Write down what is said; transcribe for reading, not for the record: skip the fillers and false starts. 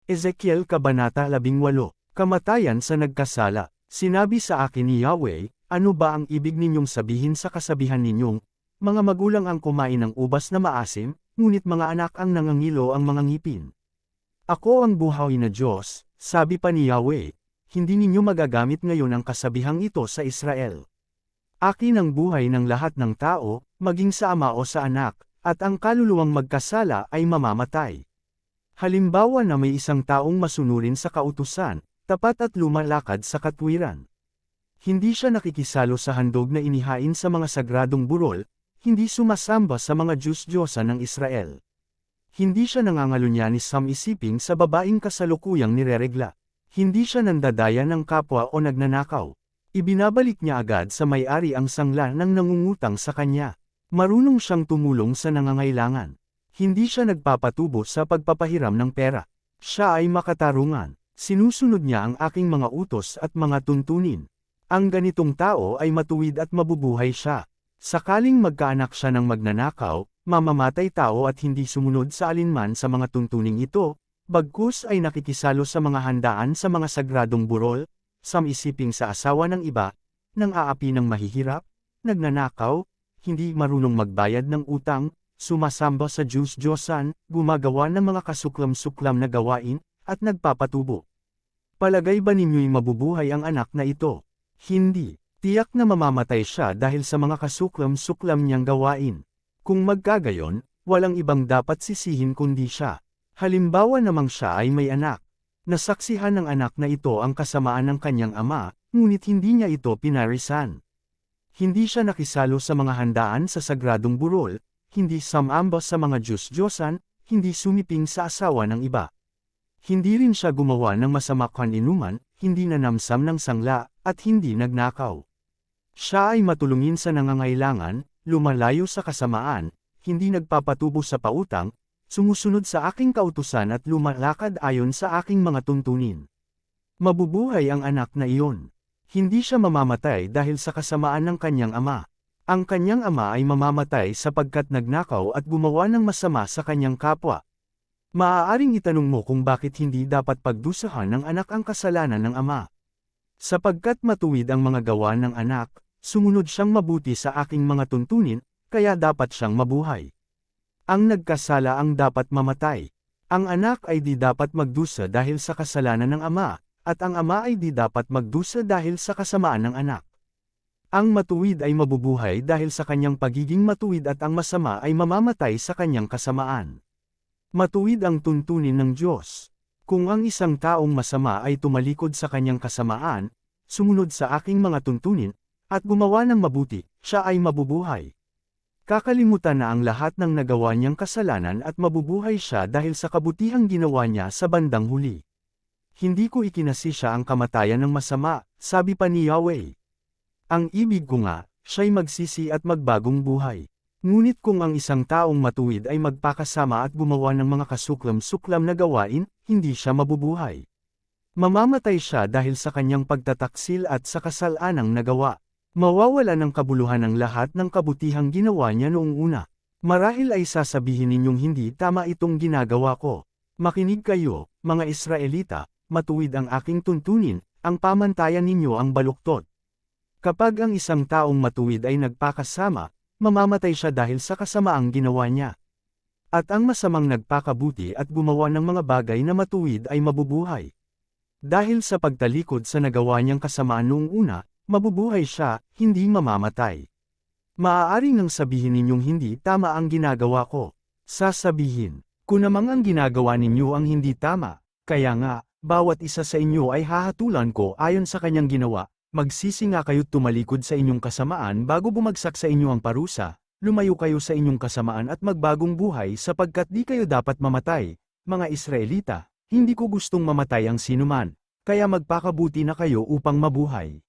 Ezekiel Kabanata 18, Kamatayan sa nagkasala. Sinabi sa akin ni Yahweh, ano ba ang ibig ninyong sabihin sa kasabihan ninyong, mga magulang ang kumain ng ubas na maasim, ngunit mga anak ang nangangilo ang mga ngipin. Ako ang buhay na Diyos, sabi pa ni Yahweh, hindi ninyo magagamit ngayon ang kasabihang ito sa Israel. Akin ang buhay ng lahat ng tao, maging sa ama o sa anak, at ang kaluluwang magkasala ay mamamatay. Halimbawa na may isang taong masunurin sa kautusan, tapat at lumalakad sa katwiran. Hindi siya nakikisalo sa handog na inihain sa mga sagradong burol, hindi sumasamba sa mga Diyos-Diyosan ng Israel. Hindi siya nangangalunya ni isiping sa babaeng kasalukuyang nireregla. Hindi siya nandadaya ng kapwa o nagnanakaw. Ibinabalik niya agad sa may-ari ang sangla ng nangungutang sa kanya. Marunong siyang tumulong sa nangangailangan. Hindi siya nagpapatubo sa pagpapahiram ng pera. Siya ay makatarungan. Sinusunod niya ang aking mga utos at mga tuntunin. Ang ganitong tao ay matuwid at mabubuhay siya. Sakaling magkaanak siya ng magnanakaw, mamamatay tao at hindi sumunod sa alinman sa mga tuntuning ito, bagkus ay nakikisalo sa mga handaan sa mga sagradong burol, isiping sa asawa ng iba, nang aapi ng mahihirap, nagnanakaw, hindi marunong magbayad ng utang, sumasamba sa Diyos-Diyosan, gumagawa ng mga kasuklam-suklam na gawain, at nagpapatubo. Palagay ba ninyo'y mabubuhay ang anak na ito? Hindi. Tiyak na mamamatay siya dahil sa mga kasuklam-suklam niyang gawain. Kung magkagayon, walang ibang dapat sisihin kundi siya. Halimbawa namang siya ay may anak. Nasaksihan ng anak na ito ang kasamaan ng kanyang ama, ngunit hindi niya ito pinarisan. Hindi siya nakisalo sa mga handaan sa sagradong burol, hindi sumamba sa mga Diyos-Diyosan, hindi sumiping sa asawa ng iba. Hindi rin siya gumawa ng masama kaninuman, hindi nanamsam ng sangla, at hindi nagnakaw. Siya ay matulungin sa nangangailangan, lumalayo sa kasamaan, hindi nagpapatubo sa pautang, sumusunod sa aking kautusan at lumalakad ayon sa aking mga tuntunin. Mabubuhay ang anak na iyon. Hindi siya mamamatay dahil sa kasamaan ng kanyang ama. Ang kanyang ama ay mamamatay sapagkat nagnakaw at gumawa ng masama sa kanyang kapwa. Maaaring itanong mo kung bakit hindi dapat pagdusahan ng anak ang kasalanan ng ama. Sapagkat matuwid ang mga gawa ng anak, sumunod siyang mabuti sa aking mga tuntunin, kaya dapat siyang mabuhay. Ang nagkasala ang dapat mamatay. Ang anak ay di dapat magdusa dahil sa kasalanan ng ama, at ang ama ay di dapat magdusa dahil sa kasamaan ng anak. Ang matuwid ay mabubuhay dahil sa kanyang pagiging matuwid at ang masama ay mamamatay sa kanyang kasamaan. Matuwid ang tuntunin ng Diyos. Kung ang isang taong masama ay tumalikod sa kanyang kasamaan, sumunod sa aking mga tuntunin, at gumawa ng mabuti, siya ay mabubuhay. Kakalimutan na ang lahat ng nagawa niyang kasalanan at mabubuhay siya dahil sa kabutihang ginawa niya sa bandang huli. Hindi ko ikinasisya ang kamatayan ng masama, sabi pa ni Yahweh. Ang ibig ko nga, siya'y magsisi at magbagong buhay. Ngunit kung ang isang taong matuwid ay magpakasama at gumawa ng mga kasuklam-suklam na gawain, hindi siya mabubuhay. Mamamatay siya dahil sa kanyang pagtataksil at sa kasalanang nagawa. Mawawala ng kabuluhan ang lahat ng kabutihang ginawa niya noong una. Marahil ay sasabihin ninyong hindi tama itong ginagawa ko. Makinig kayo, mga Israelita, matuwid ang aking tuntunin, ang pamantayan ninyo ang baluktot. Kapag ang isang taong matuwid ay nagpakasama, mamamatay siya dahil sa kasamaang ginawa niya. At ang masamang nagpakabuti at gumawa ng mga bagay na matuwid ay mabubuhay. Dahil sa pagtalikod sa nagawa niyang kasamaan noong una, mabubuhay siya, hindi mamamatay. Maaari nang sabihin ninyong hindi tama ang ginagawa ko. Sasabihin, kung namang ang ginagawa ninyo ang hindi tama, kaya nga, bawat isa sa inyo ay hahatulan ko ayon sa kanyang ginawa, magsisi nga kayo't tumalikod sa inyong kasamaan bago bumagsak sa inyo ang parusa, lumayo kayo sa inyong kasamaan at magbagong buhay sapagkat di kayo dapat mamatay, mga Israelita, hindi ko gustong mamatay ang sinuman, kaya magpakabuti na kayo upang mabuhay.